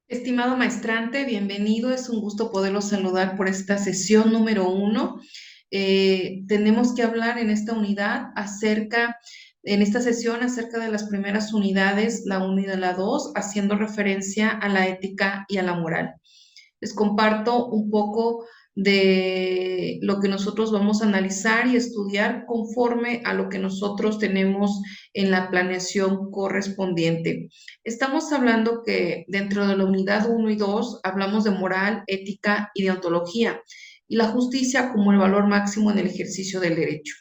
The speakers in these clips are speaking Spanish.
Estimado maestrante, bienvenido. Es un gusto poderlo saludar por esta sesión número 1. Tenemos que hablar en esta unidad en esta sesión acerca de las primeras unidades, la 1 y la 2, haciendo referencia a la ética y a la moral. Les comparto un poco de lo que nosotros vamos a analizar y estudiar conforme a lo que nosotros tenemos en la planeación correspondiente. Estamos hablando que dentro de la unidad 1 y 2 hablamos de moral, ética y deontología y la justicia como el valor máximo en el ejercicio del derecho.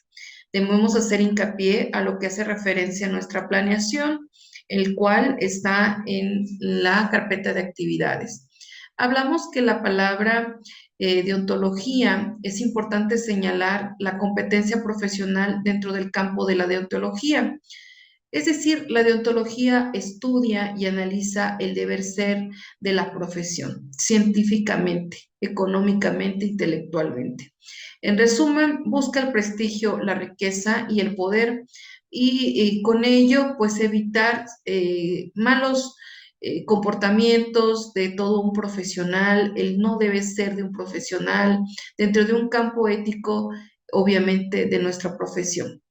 Debemos hacer hincapié a lo que hace referencia a nuestra planeación, el cual está en la carpeta de actividades. Hablamos que la palabra deontología es importante señalar la competencia profesional dentro del campo de la deontología. Es decir, la deontología estudia y analiza el deber ser de la profesión, científicamente, económicamente, intelectualmente. En resumen, busca el prestigio, la riqueza y el poder y con ello, pues evitar malos comportamientos de todo un profesional. El no debe ser de un profesional dentro de un campo ético, obviamente, de nuestra profesión.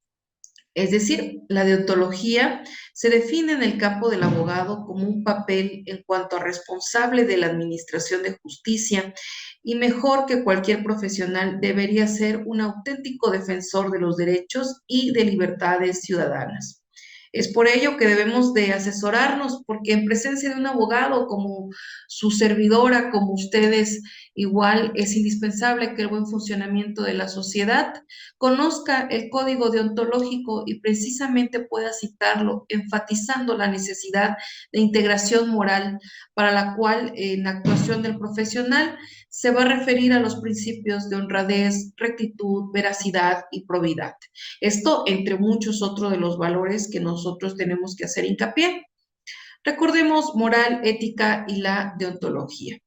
Es decir, la deontología se define en el campo del abogado como un papel en cuanto a responsable de la administración de justicia y mejor que cualquier profesional debería ser un auténtico defensor de los derechos y de libertades ciudadanas. Es por ello que debemos de asesorarnos, porque en presencia de un abogado como su servidora, como ustedes, igual es indispensable que el buen funcionamiento de la sociedad conozca el código deontológico y precisamente pueda citarlo, enfatizando la necesidad de integración moral para la cual en la actuación del profesional se va a referir a los principios de honradez, rectitud, veracidad y probidad. Esto entre muchos otros de los valores que nosotros tenemos que hacer hincapié. Recordemos moral, ética y la deontología.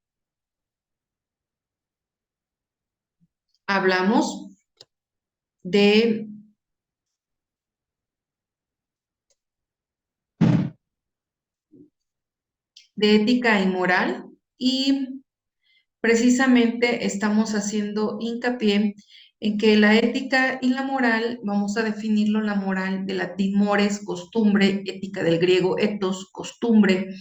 Hablamos de ética y moral y precisamente estamos haciendo hincapié en que la ética y la moral, vamos a definirlo, la moral de latín mores, costumbre, ética del griego ethos, costumbre,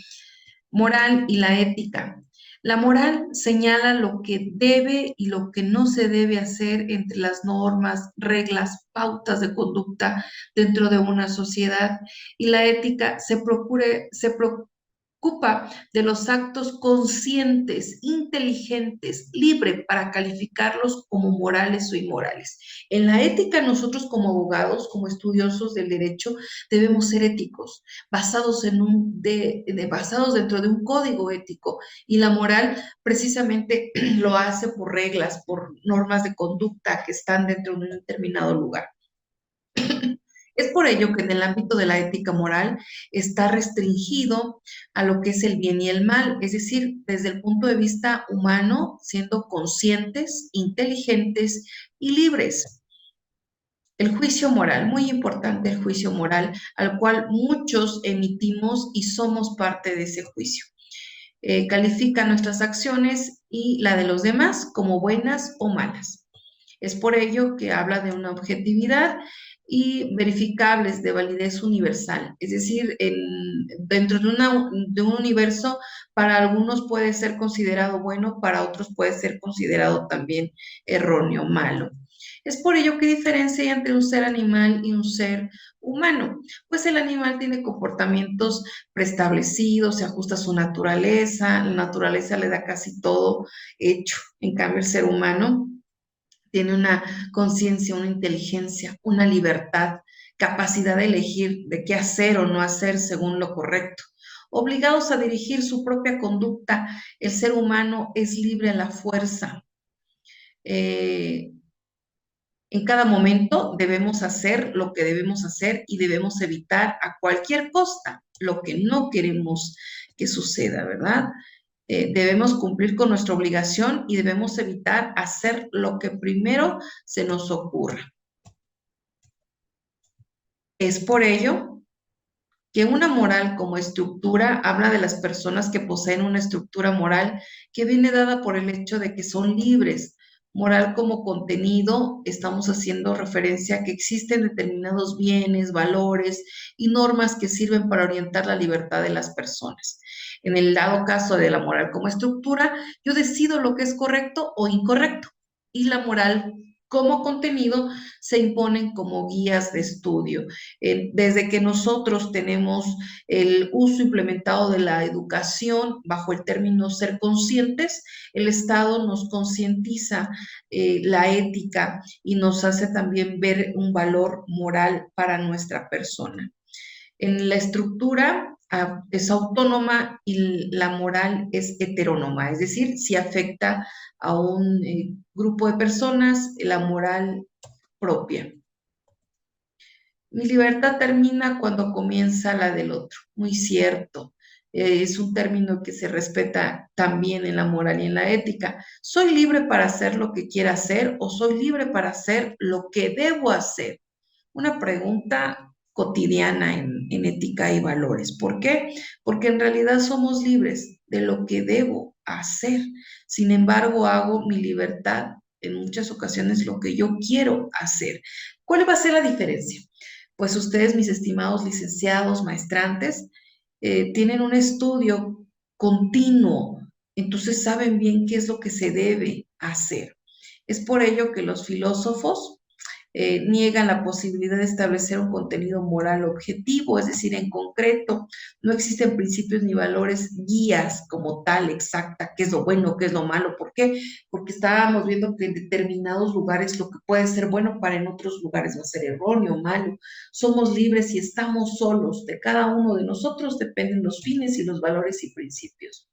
moral y la ética. La moral señala lo que debe y lo que no se debe hacer entre las normas, reglas, pautas de conducta dentro de una sociedad, y la ética se ocupa de los actos conscientes, inteligentes, libre para calificarlos como morales o inmorales. En la ética, nosotros como abogados, como estudiosos del derecho, debemos ser éticos, basados dentro de un código ético. Y la moral precisamente lo hace por reglas, por normas de conducta que están dentro de un determinado lugar. Es por ello que en el ámbito de la ética moral está restringido a lo que es el bien y el mal, es decir, desde el punto de vista humano, siendo conscientes, inteligentes y libres. El juicio moral, muy importante el juicio moral, al cual muchos emitimos y somos parte de ese juicio. Califica nuestras acciones y la de los demás como buenas o malas. Es por ello que habla de una objetividad y verificables de validez universal, es decir, dentro de un universo, para algunos puede ser considerado bueno, para otros puede ser considerado también erróneo, malo. Es por ello que diferencia hay entre un ser animal y un ser humano, pues el animal tiene comportamientos preestablecidos, se ajusta a su naturaleza, la naturaleza le da casi todo hecho. En cambio, el ser humano tiene una conciencia, una inteligencia, una libertad, capacidad de elegir de qué hacer o no hacer según lo correcto. Obligados a dirigir su propia conducta, el ser humano es libre a la fuerza. Eh, en cada momento debemos hacer lo que debemos hacer y debemos evitar a cualquier costa lo que no queremos que suceda, ¿verdad? Debemos cumplir con nuestra obligación y debemos evitar hacer lo que primero se nos ocurra. Es por ello que una moral como estructura habla de las personas que poseen una estructura moral que viene dada por el hecho de que son libres. Moral como contenido, estamos haciendo referencia a que existen determinados bienes, valores y normas que sirven para orientar la libertad de las personas. En el dado caso de la moral como estructura, yo decido lo que es correcto o incorrecto. Y la moral como contenido se imponen como guías de estudio. Desde que nosotros tenemos el uso implementado de la educación bajo el término ser conscientes, el Estado nos concientiza la ética y nos hace también ver un valor moral para nuestra persona. En la estructura es autónoma y la moral es heterónoma, es decir, si afecta a un grupo de personas, la moral propia. Mi libertad termina cuando comienza la del otro, muy cierto. Es un término que se respeta también en la moral y en la ética. ¿Soy libre para hacer lo que quiera hacer o soy libre para hacer lo que debo hacer? Una pregunta cotidiana en ética y valores. ¿Por qué? Porque en realidad somos libres de lo que debo hacer. Sin embargo, hago mi libertad en muchas ocasiones lo que yo quiero hacer. ¿Cuál va a ser la diferencia? Pues ustedes, mis estimados licenciados, maestrantes, tienen un estudio continuo, entonces saben bien qué es lo que se debe hacer. Es por ello que los filósofos niegan la posibilidad de establecer un contenido moral objetivo, es decir, en concreto, no existen principios ni valores guías como tal, exacta, qué es lo bueno, qué es lo malo. ¿Por qué? Porque estábamos viendo que en determinados lugares lo que puede ser bueno para en otros lugares va a ser erróneo, malo. Somos libres y estamos solos. De cada uno de nosotros dependen los fines y los valores y principios.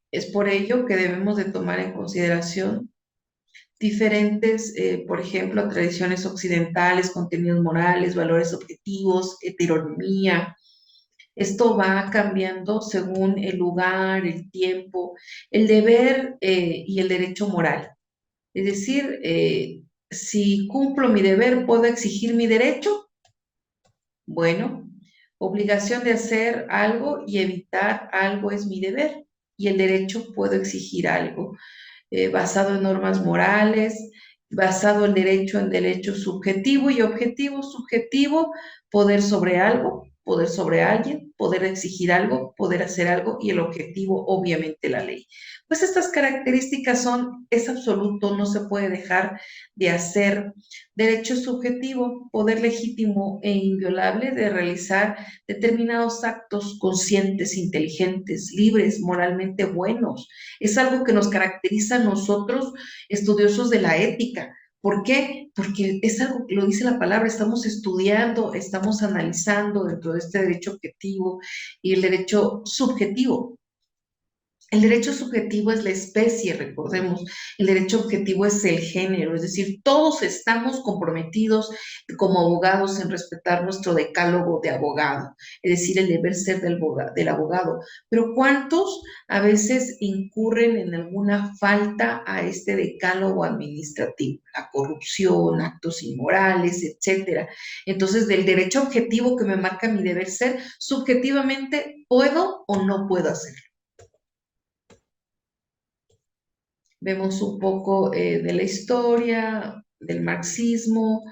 Es por ello que debemos de tomar en consideración diferentes, por ejemplo, tradiciones occidentales, contenidos morales, valores objetivos, heteronomía. Esto va cambiando según el lugar, el tiempo, el deber y el derecho moral. Es decir, si cumplo mi deber, ¿puedo exigir mi derecho? Bueno, obligación de hacer algo y evitar algo es mi deber y el derecho puedo exigir algo basado en normas morales, basado en derecho subjetivo y objetivo. Subjetivo, poder sobre algo, poder sobre alguien, poder exigir algo, poder hacer algo y el objetivo, obviamente, la ley. Pues estas características son, es absoluto, no se puede dejar de hacer. Derecho subjetivo, poder legítimo e inviolable de realizar determinados actos conscientes, inteligentes, libres, moralmente buenos. Es algo que nos caracteriza a nosotros, estudiosos de la ética. ¿Por qué? Porque es algo que lo dice la palabra, estamos estudiando, estamos analizando dentro de este derecho objetivo y el derecho subjetivo. El derecho subjetivo es la especie, recordemos. El derecho objetivo es el género, es decir, todos estamos comprometidos como abogados en respetar nuestro decálogo de abogado, es decir, el deber ser del abogado. Pero ¿cuántos a veces incurren en alguna falta a este decálogo administrativo? La corrupción, actos inmorales, etcétera. Entonces, del derecho objetivo que me marca mi deber ser, subjetivamente, ¿puedo o no puedo hacerlo? Vemos un poco de la historia, del marxismo,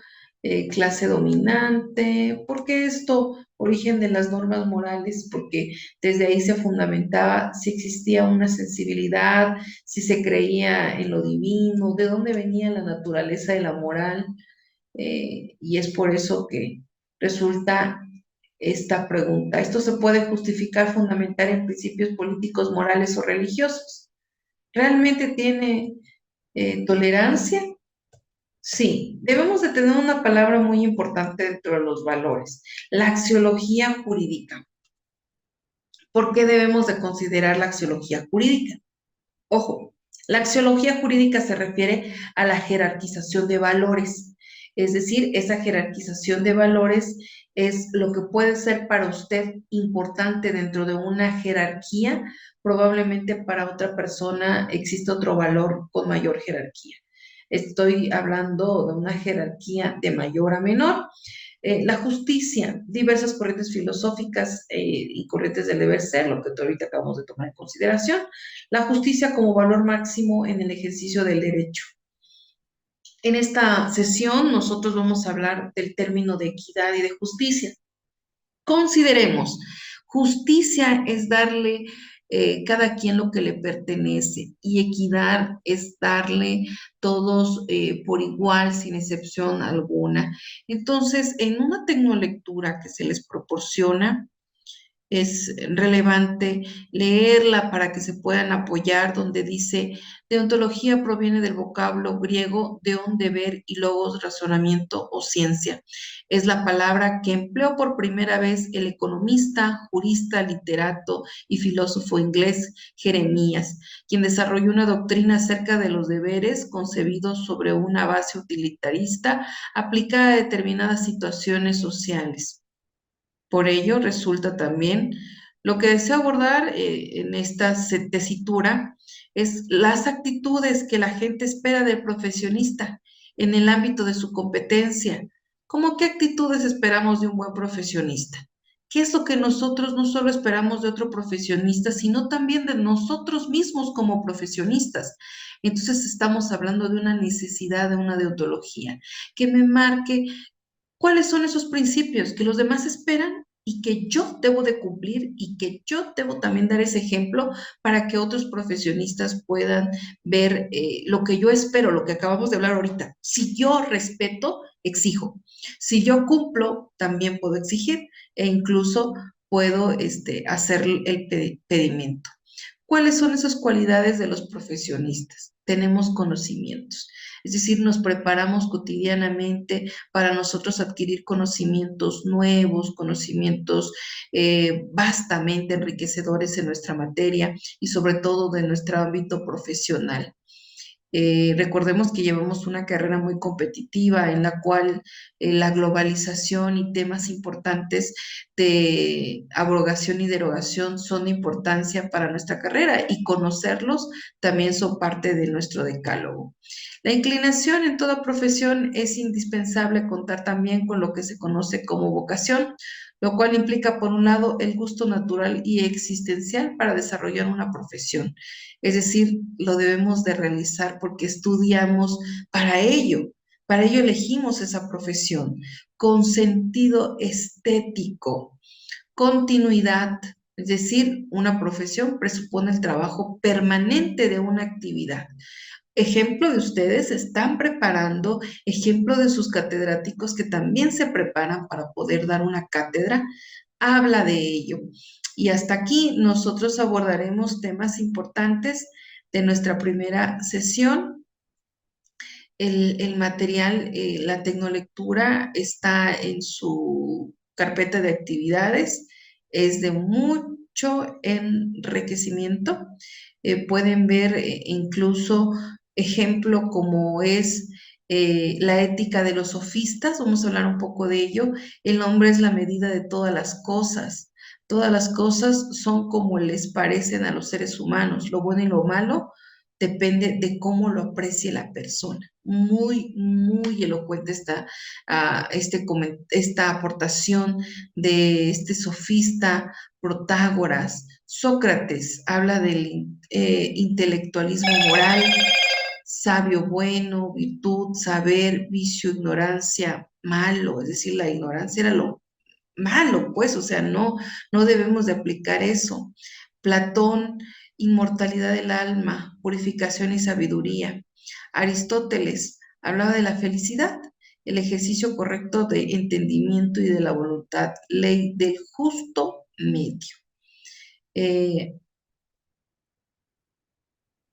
clase dominante. ¿Por qué esto? Origen de las normas morales, porque desde ahí se fundamentaba si existía una sensibilidad, si se creía en lo divino, de dónde venía la naturaleza de la moral, y es por eso que resulta esta pregunta. ¿Esto se puede justificar, fundamentar en principios políticos, morales o religiosos? ¿Realmente tiene tolerancia? Sí, debemos de tener una palabra muy importante dentro de los valores, la axiología jurídica. ¿Por qué debemos de considerar la axiología jurídica? Ojo, la axiología jurídica se refiere a la jerarquización de valores, es decir, esa jerarquización de valores es lo que puede ser para usted importante dentro de una jerarquía, probablemente para otra persona existe otro valor con mayor jerarquía. Estoy hablando de una jerarquía de mayor a menor. La justicia, diversas corrientes filosóficas y corrientes del deber ser, lo que ahorita acabamos de tomar en consideración. La justicia como valor máximo en el ejercicio del derecho. En esta sesión nosotros vamos a hablar del término de equidad y de justicia. Consideremos, justicia es darle cada quien lo que le pertenece y equidad es darle todos por igual, sin excepción alguna. Entonces, en una tecnolectura que se les proporciona, es relevante leerla para que se puedan apoyar, donde dice, deontología proviene del vocablo griego deon, deber, y logos, razonamiento o ciencia. Es la palabra que empleó por primera vez el economista, jurista, literato y filósofo inglés Jeremías, quien desarrolló una doctrina acerca de los deberes concebidos sobre una base utilitarista aplicada a determinadas situaciones sociales. Por ello, resulta también lo que deseo abordar en esta tesitura es las actitudes que la gente espera del profesionista en el ámbito de su competencia. ¿Cómo qué actitudes esperamos de un buen profesionista? ¿Qué es lo que nosotros no solo esperamos de otro profesionista, sino también de nosotros mismos como profesionistas? Entonces estamos hablando de una necesidad de una deontología que me marque cuáles son esos principios que los demás esperan y que yo debo de cumplir y que yo debo también dar ese ejemplo para que otros profesionistas puedan ver lo que yo espero, lo que acabamos de hablar ahorita. Si yo respeto, exijo. Si yo cumplo, también puedo exigir e incluso puedo hacer el pedimento. ¿Cuáles son esas cualidades de los profesionistas? Tenemos conocimientos, es decir, nos preparamos cotidianamente para nosotros adquirir conocimientos nuevos, conocimientos vastamente enriquecedores en nuestra materia y sobre todo de nuestro ámbito profesional. Recordemos que llevamos una carrera muy competitiva en la cual la globalización y temas importantes de abrogación y derogación son de importancia para nuestra carrera y conocerlos también son parte de nuestro decálogo. La inclinación en toda profesión es indispensable contar también con lo que se conoce como vocación, lo cual implica, por un lado, el gusto natural y existencial para desarrollar una profesión. Es decir, lo debemos de realizar porque estudiamos para ello elegimos esa profesión, con sentido estético, continuidad, es decir, una profesión presupone el trabajo permanente de una actividad. Ejemplo de ustedes, se están preparando, ejemplo de sus catedráticos que también se preparan para poder dar una cátedra, habla de ello. Y hasta aquí nosotros abordaremos temas importantes de nuestra primera sesión. El material, la tecnolectura está en su carpeta de actividades, es de mucho enriquecimiento. Pueden ver incluso ejemplo como es la ética de los sofistas, vamos a hablar un poco de ello. El hombre es la medida de todas las cosas. Todas las cosas son como les parecen a los seres humanos, lo bueno y lo malo depende de cómo lo aprecie la persona. Muy, muy elocuente está esta aportación de este sofista Protágoras. Sócrates habla del intelectualismo moral, sabio bueno, virtud, saber, vicio, ignorancia, malo. Es decir, la ignorancia era lo malo, pues, o sea, no debemos de aplicar eso. Platón, inmortalidad del alma, purificación y sabiduría. Aristóteles hablaba de la felicidad, el ejercicio correcto de entendimiento y de la voluntad, ley del justo medio. Eh,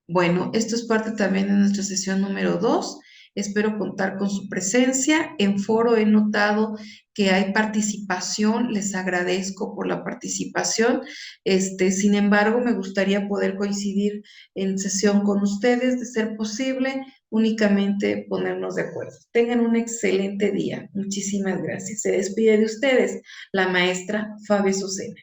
bueno, esto es parte también de nuestra sesión número 2. Espero contar con su presencia. En foro he notado que hay participación. Les agradezco por la participación. Sin embargo, me gustaría poder coincidir en sesión con ustedes, de ser posible, únicamente ponernos de acuerdo. Tengan un excelente día. Muchísimas gracias. Se despide de ustedes la maestra Fabio Susena.